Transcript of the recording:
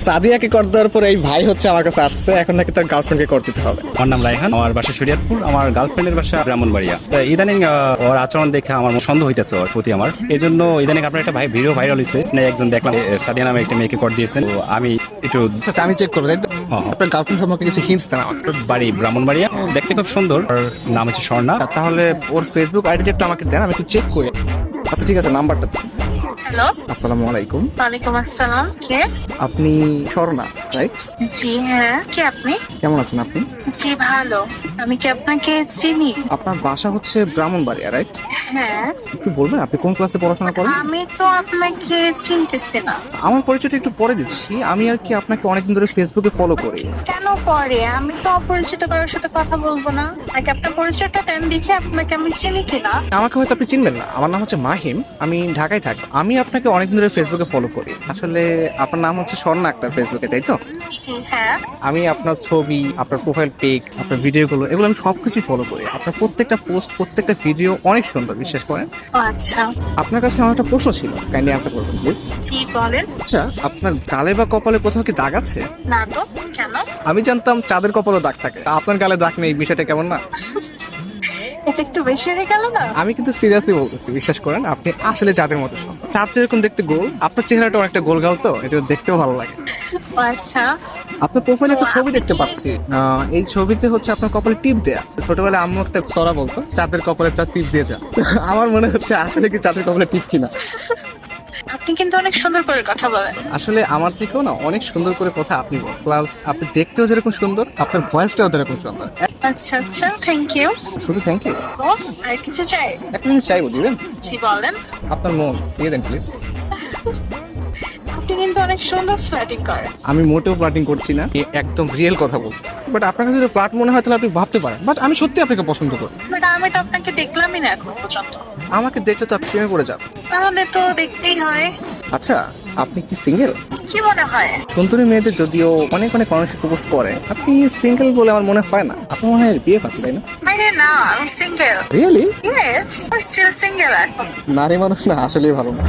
সাদিয়াকে কর দেওয়ার পর এই ভাই হচ্ছে আমার কাছে আসছে, এখন নাকি তার গার্লফ্রেন্ডকে কর দিতে হবে। আমার নাম রায়হান, আমার বাসা শরীয়তপুর, আমার গার্লফ্রেন্ডের বাসা ব্রাহ্মণবাড়িয়া। তো ইদানিং ওর আচরণ দেখে আমার সন্দেহ হইতেছে ওর প্রতি আমার। এই জন্য ইদানিং আপনার একটা ভিডিও ভাইরাল হয়েছে, একজন দেখলাম সাদিয়া নামে একটা মেয়েকে কর দিয়েছেন। তো আমি একটু আচ্ছা আমি চেক করবো, তাই তো? হ্যাঁ। আপনার গার্লফ্রেন্ড সম্পর্কে কিছু হিন্টস দেন আমাকে। বাড়ি ব্রাহ্মণবাড়িয়া, ও দেখতে খুব সুন্দর, ওর নাম হচ্ছে স্বর্ণা। তাহলে ওর ফেসবুক আইডিটা একটু আমাকে দেন, আমি একটু চেক করি। আচ্ছা ঠিক আছে, নাম্বারটা দেন। হ্যালো, আসসালামু আলাইকুম। ওয়ালাইকুম আসসালাম। কে? আপনি স্বর্ণা, রাইট? জি হ্যাঁ, কে আপনি? কেমন আছেন আপনি? জি ভালো। আমি কি আপনাকে চিনি? আপনার বাসা হচ্ছে ব্রাহ্মণবাড়িয়া, রাইট? হ্যাঁ। একটু বলবেন আপনি কোন ক্লাসে পড়াশোনা করেন? আমি তো আপনাকে চিনতেছি না। আমার পরিচয়টা একটু পরে দিচ্ছি। আমি আর কি আপনাকে অনেকদিন ধরে ফেসবুকে ফলো করি। কেন পরে? আমি তো অপরিচিত কারোর সাথে কথা বলবো না। আগে আপনার পরিচয়টা দেন, দেখে আপনাকে আমি চিনি কিনা। আমাকে হয়তো আপনি চিনবেন না, আমার নাম হচ্ছে মাহিম, আমি ঢাকায় থাকি। আমি আপনাকে অনেকদিন ধরে ফেসবুকে ফলো করি। আসলে আপনার নাম হচ্ছে স্বর্ণা আক্তার ফেসবুকে, তাই তো? জি হ্যাঁ। আমি আপনার ছবি, আপনার প্রোফাইল পিক, আপনার ভিডিওগুলো, এগুলো আমি সবকিছু ফলো করি। আপনার প্রত্যেকটা পোস্ট, প্রত্যেকটা ভিডিও অনেক সুন্দর, বিশ্বাস করেন। ও আচ্ছা। আপনার কাছে আমার একটা প্রশ্ন ছিল, কাইন্ডলি অ্যান্সার করবেন প্লিজ। জি বলেন। আচ্ছা, আপনার গালে বা কপালে কোথাও কি দাগ আছে? না তো, কেন? আমি জানতাম চাঁদের কপালেও দাগ থাকে, আপনার গালে দাগ নেই, বিষয়টা কেমন না? এটা একটু বেশি হয়ে গেল না? আমি কিন্তু সিরিয়াসলি বলতেছি, বিশ্বাস করেন, আপনি আসলে চাঁদের মতো সুন্দর। চাঁদ যেরকম দেখতে গোল, আপনার চেহারাটা অনেকটা গোল গাল, তো এটা দেখতেও ভালো লাগে। ও আচ্ছা। আপনার প্রোফাইলে একটা ছবি দেখতে পাচ্ছি, এই ছবিতে হচ্ছে আপনার কপালে টিপ দেয়া। ছোটবেলায় আম্মু একটা সরা বলতো, চাঁদের কপালে চাঁদ টিপ দিয়ে যা। আমার মনে হচ্ছে আসলে কি চাঁদের কপালে টিপ কিনা। আপনি কিন্তু অনেক সুন্দর করে কথা বলেন। আসলে আমার থেকেও না অনেক সুন্দর করে কথা আপনি বলেন, প্লাস আপনি দেখতেও যেরকম সুন্দর, আপনার ভয়েসটাও যেরকম সুন্দর। আচ্ছা আচ্ছা, থ্যাংক ইউ। শুধু থ্যাংক ইউ। ও আর কিছু চাই? একটা জিনিস চাইবো, দিবেন? জি বলেন। আপনার মন দিয়ে দেন প্লিজ। আপনি কিন্তু অনেক সুন্দর ফ্ল্যাটিং করেন। আমি মোটেও ফ্লার্টিং করছি না, একদম রিয়েল কথা বলছি। বাট আপনার কাছে যদি ফ্লার্ট মনে হয় তাহলে আপনি ভাবতে পারেন, বাট আমি সত্যি আপনাকে পছন্দ করি। বাট আমি তো আপনাকে দেখলামই না এখন পর্যন্ত। আমাকে দেখলে তো আপনি প্রেমে পড়ে যাবেন। তাহলে তো দেখতেই হয়। আচ্ছা, আপনি কি সিঙ্গেল? কি মনে হয়? সুন্দরী মেয়েদের যদিও অনেক অনেক মানুষ প্রপোজ করে, আপনি সিঙ্গেল বলে আমার মনে হয় না। আপনার মনে হয় বিএফ আছে, তাই না? আরে না, আমি সিঙ্গেল। রিয়েলি? ইয়েস, আমি স্টিল সিঙ্গেল এখন। নারী মানুষ না আসলেই ভালো না।